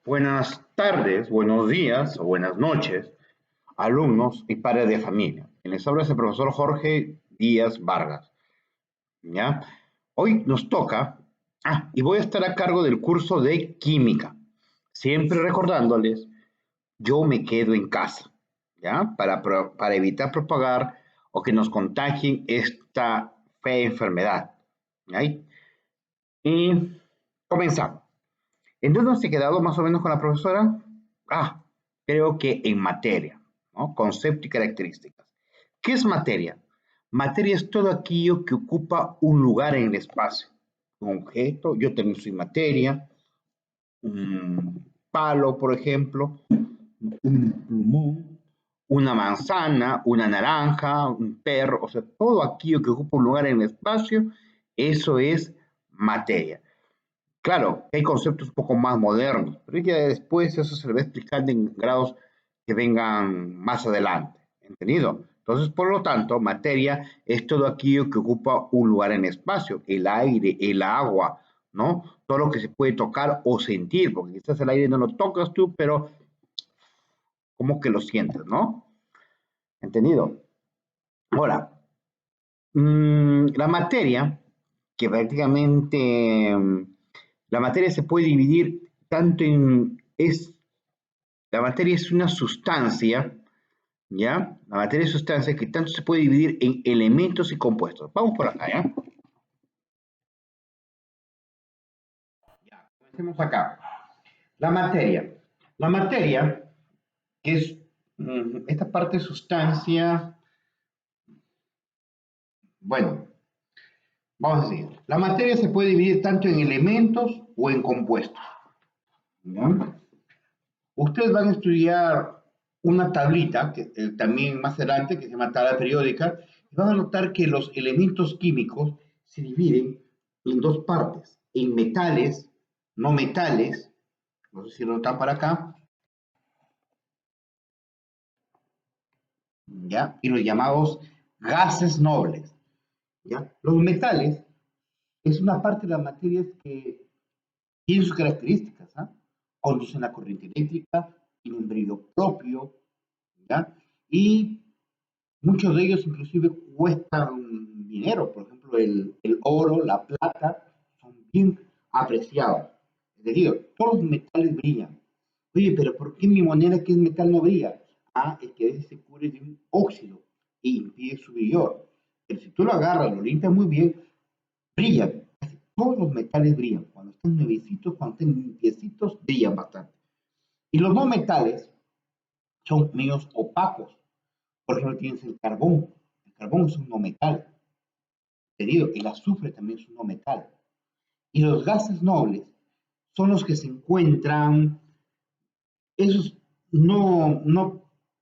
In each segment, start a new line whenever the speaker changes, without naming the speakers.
Buenas tardes, buenos días o buenas noches, alumnos y padres de familia. Quien les habla es el profesor Jorge Díaz Vargas. ¿Ya? Hoy nos toca, y voy a estar a cargo del curso de química, siempre recordándoles, yo me quedo en casa, ¿ya? Para evitar propagar o que nos contagien esta fea enfermedad. ¿Ya? Y comenzamos. ¿En dónde hemos quedado más o menos con la profesora? Ah, creo que en materia, ¿no? Concepto y características. ¿Qué es materia? Materia es todo aquello que ocupa un lugar en el espacio. Un objeto, yo también soy materia, un palo, por ejemplo, un plumón, una manzana, una naranja, un perro, o sea, todo aquello que ocupa un lugar en el espacio, eso es materia. Claro, hay conceptos un poco más modernos, pero ya después eso se le va explicando en grados que vengan más adelante, ¿entendido? Entonces, por lo tanto, materia es todo aquello que ocupa un lugar en el espacio, el aire, el agua, ¿no? Todo lo que se puede tocar o sentir, porque quizás el aire no lo tocas tú, pero como que lo sientes, ¿no? ¿Entendido? Ahora, la materia, que prácticamente la materia se puede dividir tanto la materia es una sustancia, ¿ya? La materia es sustancia que tanto se puede dividir en elementos y compuestos. Vamos por acá, ¿ya? Comencemos acá. La materia. La materia, que es esta parte de sustancia, bueno, vamos a decir, la materia se puede dividir tanto en elementos o en compuestos, ¿ya? Ustedes van a estudiar una tablita, que también más adelante, que se llama tabla periódica, y van a notar que los elementos químicos se dividen en dos partes, en metales, no metales, no sé si lo notan para acá, ¿ya? Y los llamados gases nobles, ¿ya? Los metales es una parte de las materias que tienen sus características, ¿ah? Conducen la corriente eléctrica, tienen brillo propio, ¿ya? Y muchos de ellos inclusive cuestan dinero, por ejemplo, el oro, la plata, son bien apreciados. Es decir, todos los metales brillan. Oye, pero ¿por qué mi moneda que es metal no brilla? Ah, es que a veces se cubre de un óxido y impide su brillo. Pero si tú lo agarras, lo limpias muy bien, brillan. Casi todos los metales brillan. Cuando están nuevecitos, cuando están limpiecitos, brillan bastante. Y los no metales son medios opacos. Por ejemplo, tienes el carbón. El carbón es un no metal. Querido, el azufre también es un no metal. Y los gases nobles son los que se encuentran, esos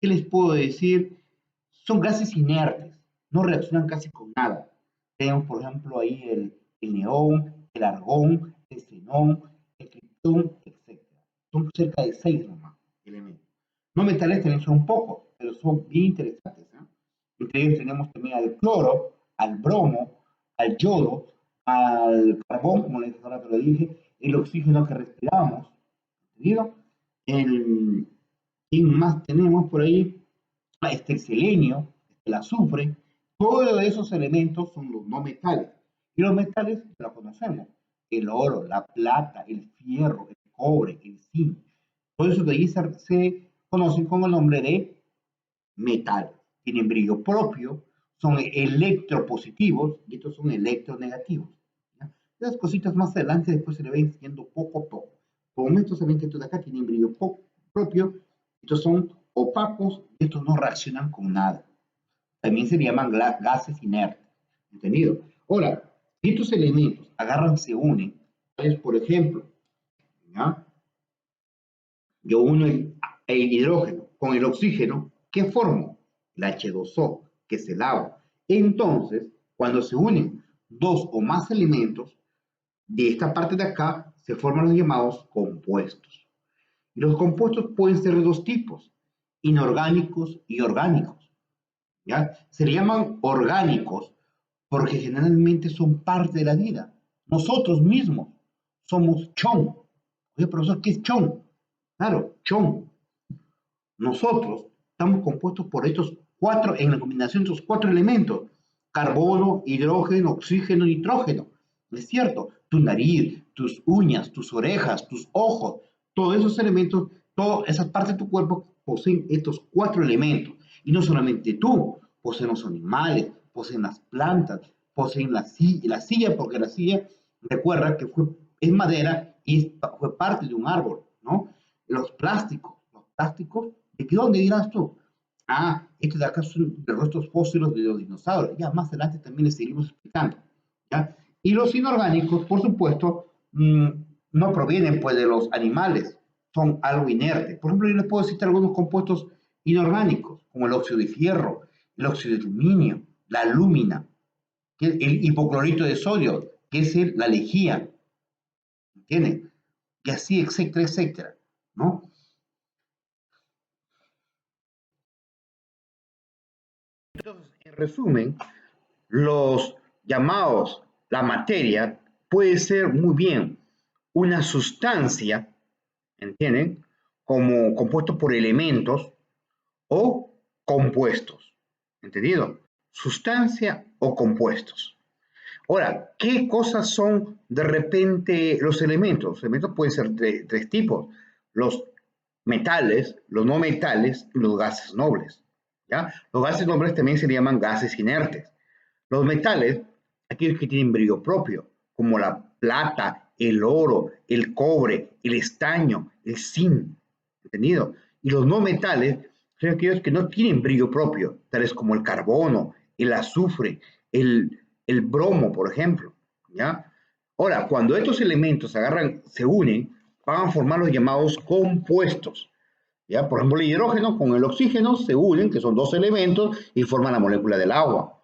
¿qué les puedo decir? Son gases inertes, no reaccionan casi con nada. Tenemos, por ejemplo, ahí el neón, el argón, el xenón, el criptón, etcétera. Son cerca de 6 nomás elementos. No metales también son pocos, pero son bien interesantes, ¿eh? Entre ellos tenemos también al cloro, al bromo, al yodo, al carbón, como les ahora te lo dije, el oxígeno que respiramos, ¿entendido? El, ¿quién más tenemos por ahí? El selenio, el azufre, todos esos elementos son los no metales. Y los metales los conocemos, el oro, la plata, el fierro, el cobre, el zinc. Por eso de ahí se conocen con el nombre de metal. Tienen brillo propio, son electropositivos y estos son electronegativos. ¿Ya? Esas cositas más adelante después se le va enseñando poco a poco. Por el momento saben que estos de acá tienen brillo propio, estos son opacos y estos no reaccionan con nada. También se le llaman gases inertes. ¿Entendido? Ahora, si estos elementos agarran, se unen, por ejemplo, ¿ya? Yo uno el hidrógeno con el oxígeno, ¿qué formo? El H2O, que es el agua. Entonces, cuando se unen dos o más elementos, de esta parte de acá se forman los llamados compuestos. Y los compuestos pueden ser de dos tipos, inorgánicos y orgánicos. ¿Ya? Se le llaman orgánicos porque generalmente son parte de la vida. Nosotros mismos somos chon. Oye, profesor, ¿qué es chon? Claro, chon. Nosotros estamos compuestos por estos cuatro, en la combinación de estos cuatro elementos: carbono, hidrógeno, oxígeno, nitrógeno. Es cierto, tu nariz, tus uñas, tus orejas, tus ojos, todos esos elementos, todas esas partes de tu cuerpo poseen estos cuatro elementos. Y no solamente tú, poseen los animales, poseen las plantas, poseen la silla, porque la silla, recuerda que es madera y fue parte de un árbol, ¿no? Los plásticos, ¿de qué dónde dirás tú? Ah, estos de acá son de restos fósiles de los dinosaurios. Ya más adelante también les seguimos explicando. ¿Ya? Y los inorgánicos, por supuesto, no provienen pues de los animales, son algo inerte. Por ejemplo, yo les puedo citar algunos compuestos inorgánicos, como el óxido de fierro, el óxido de aluminio, la alúmina, el hipoclorito de sodio, que es la lejía, ¿entienden? Y así, etcétera, etcétera, ¿no? Entonces, en resumen, los llamados, la materia puede ser muy bien una sustancia, ¿entienden? Como compuesto por elementos o compuestos, ¿entendido? Sustancia o compuestos. Ahora, ¿qué cosas son de repente los elementos? Los elementos pueden ser de tres tipos: los metales, los no metales y los gases nobles. ¿Ya? Los gases nobles también se llaman gases inertes. Los metales, aquellos que tienen brillo propio, como la plata, el oro, el cobre, el estaño, el zinc, ¿entendido? Y los no metales son aquellos que no tienen brillo propio, tales como el carbono, el azufre, el bromo, por ejemplo, ¿ya? Ahora, cuando estos elementos se unen, van a formar los llamados compuestos, ¿ya? Por ejemplo, el hidrógeno con el oxígeno se unen, que son dos elementos, y forman la molécula del agua.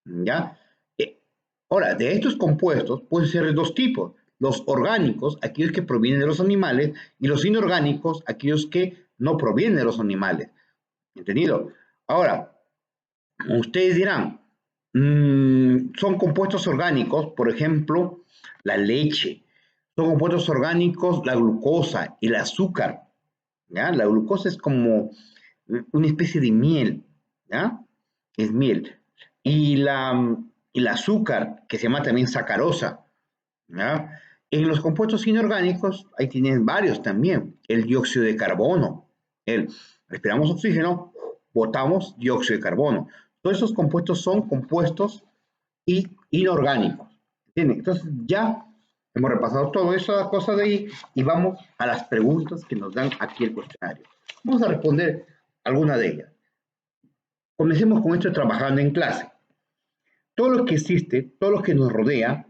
¿Ya? Eh, Ahora, de estos compuestos pueden ser de dos tipos: los orgánicos, aquellos que provienen de los animales, y los inorgánicos, aquellos que no provienen de los animales. ¿Entendido? Ahora, ustedes dirán, son compuestos orgánicos, por ejemplo, la leche. Son compuestos orgánicos la glucosa, el azúcar. ¿Ya? La glucosa es como una especie de miel, ¿ya? Es miel. Y el azúcar, que se llama también sacarosa, ¿ya? En los compuestos inorgánicos, ahí tienen varios también: el dióxido de carbono, respiramos oxígeno, botamos dióxido de carbono. Todos esos compuestos son compuestos inorgánicos, ¿entienden? Entonces ya hemos repasado toda esa cosa de ahí y vamos a las preguntas que nos dan aquí el cuestionario. Vamos a responder alguna de ellas. Comencemos con esto trabajando en clase. Todo lo que existe, todo lo que nos rodea,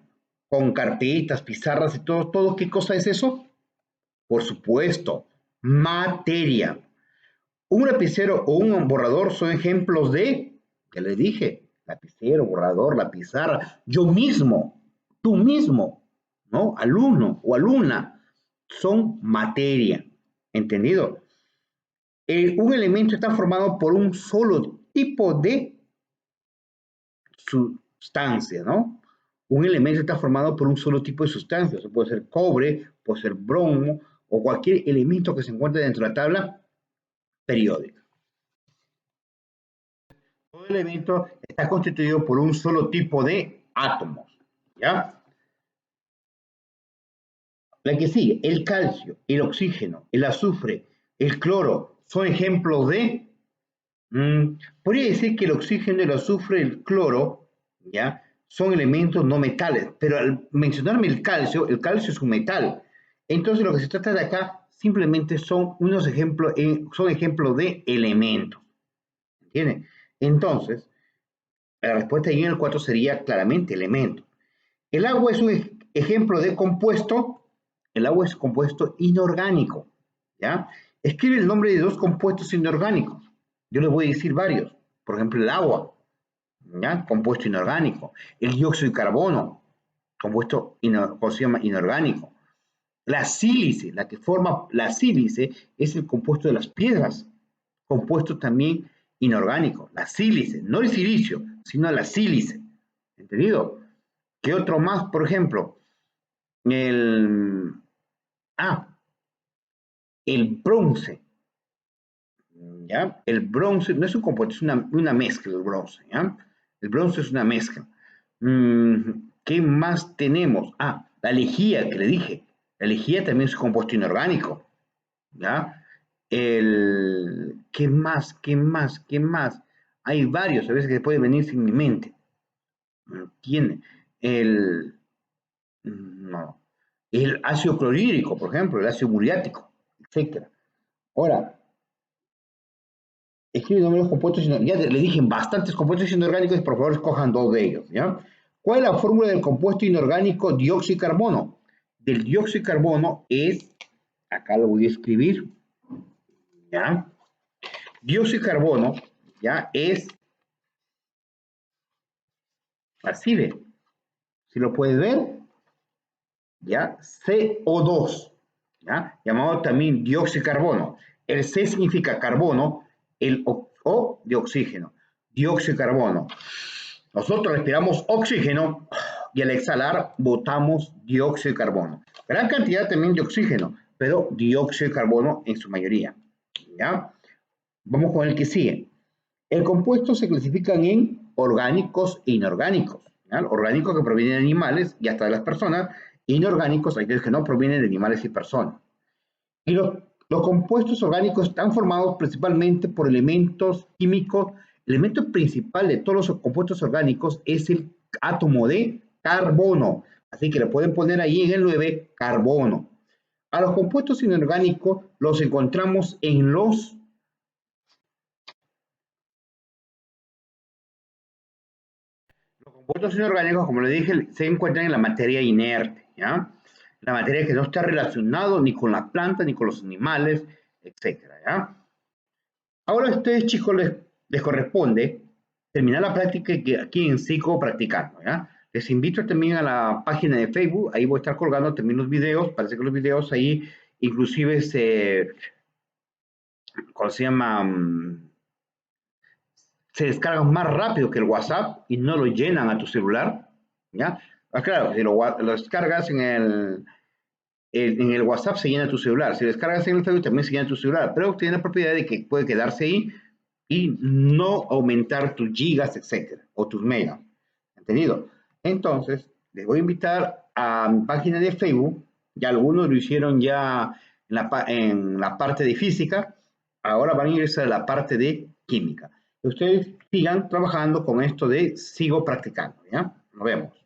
con carpetas, pizarras y todo, ¿qué cosa es eso? Por supuesto, materia. Un lapicero o un borrador son ejemplos de, ya les dije, lapicero, borrador, la pizarra, yo mismo, tú mismo, ¿no? Alumno o alumna, son materia, ¿entendido? Un elemento está formado por un solo tipo de sustancia, ¿no? Un elemento está formado por un solo tipo de sustancia. Eso puede ser cobre, puede ser bromo o cualquier elemento que se encuentre dentro de la tabla periódica. Todo elemento está constituido por un solo tipo de átomos, ¿ya? La que sigue: el calcio, el oxígeno, el azufre, el cloro, son ejemplos de... podría decir que el oxígeno, el azufre, el cloro, ¿ya? Son elementos no metales, pero al mencionarme el calcio es un metal. Entonces lo que se trata de acá simplemente son unos ejemplos, son ejemplos de elementos, ¿entienden? Entonces, la respuesta ahí en el 4 sería claramente elemento. El agua es un ejemplo de compuesto. El agua es compuesto inorgánico, ¿ya? Escribe el nombre de dos compuestos inorgánicos. Yo les voy a decir varios. Por ejemplo, el agua, ¿ya? Compuesto inorgánico. El dióxido de carbono, compuesto inorgánico. La sílice, la que forma la sílice, es el compuesto de las piedras, compuesto también inorgánico. La sílice, no el silicio, sino la sílice. ¿Entendido? ¿Qué otro más, por ejemplo? El... Ah, El bronce, ¿ya? El bronce no es un compuesto, es una mezcla el bronce, ¿ya? El bronce es una mezcla. ¿Qué más tenemos? Ah, la lejía que le dije. La lejía también es un compuesto inorgánico, ¿ya? ¿Qué más? ¿Qué más? ¿Qué más? Hay varios, a veces que pueden venir sin mi mente. ¿Entiende? El, no, el ácido clorhídrico, por ejemplo, el ácido muriático, etcétera. Ahora, escriben los compuestos, ya le dije bastantes compuestos inorgánicos, por favor escojan dos de ellos, ¿ya? ¿Cuál es la fórmula del compuesto inorgánico dióxido de carbono? Del dióxido de carbono es, acá lo voy a escribir, ¿ya? Dióxido de carbono, ¿ya? Es, así de, si lo puedes ver, ¿ya? CO2, ¿ya? Llamado también dióxido de carbono. El C significa carbono, el O de oxígeno, dióxido de carbono. Nosotros respiramos oxígeno y al exhalar botamos dióxido de carbono. Gran cantidad también de oxígeno, pero dióxido de carbono en su mayoría. ¿Ya? Vamos con el que sigue. El compuesto se clasifican en orgánicos e inorgánicos. ¿Ya? Orgánicos que provienen de animales y hasta de las personas, e inorgánicos, aquellos que no provienen de animales y personas. Y los compuestos orgánicos están formados principalmente por elementos químicos. El elemento principal de todos los compuestos orgánicos es el átomo de carbono. Así que le pueden poner ahí en el 9, carbono. A los compuestos inorgánicos los encontramos en los compuestos inorgánicos, como le dije, se encuentran en la materia inerte, ¿ya? La materia que no está relacionada ni con las plantas, ni con los animales, etcétera, ¿ya? Ahora a ustedes, chicos, les corresponde terminar la práctica aquí en Psico Practicando, ¿ya? Les invito también a la página de Facebook, ahí voy a estar colgando también los videos, parece que los videos ahí inclusive ¿cómo se llama? Se descargan más rápido que el WhatsApp y no lo llenan a tu celular, ¿ya? Ah, claro, si lo descargas en el WhatsApp se llena tu celular, si lo descargas en el Facebook también se llena tu celular, pero tiene la propiedad de que puede quedarse ahí y no aumentar tus gigas, etcétera, o tus megas. ¿Entendido? Entonces, les voy a invitar a mi página de Facebook, ya algunos lo hicieron ya en la parte de física, ahora van a irse a la parte de química. Ustedes sigan trabajando con esto de sigo practicando, ¿ya? Nos vemos.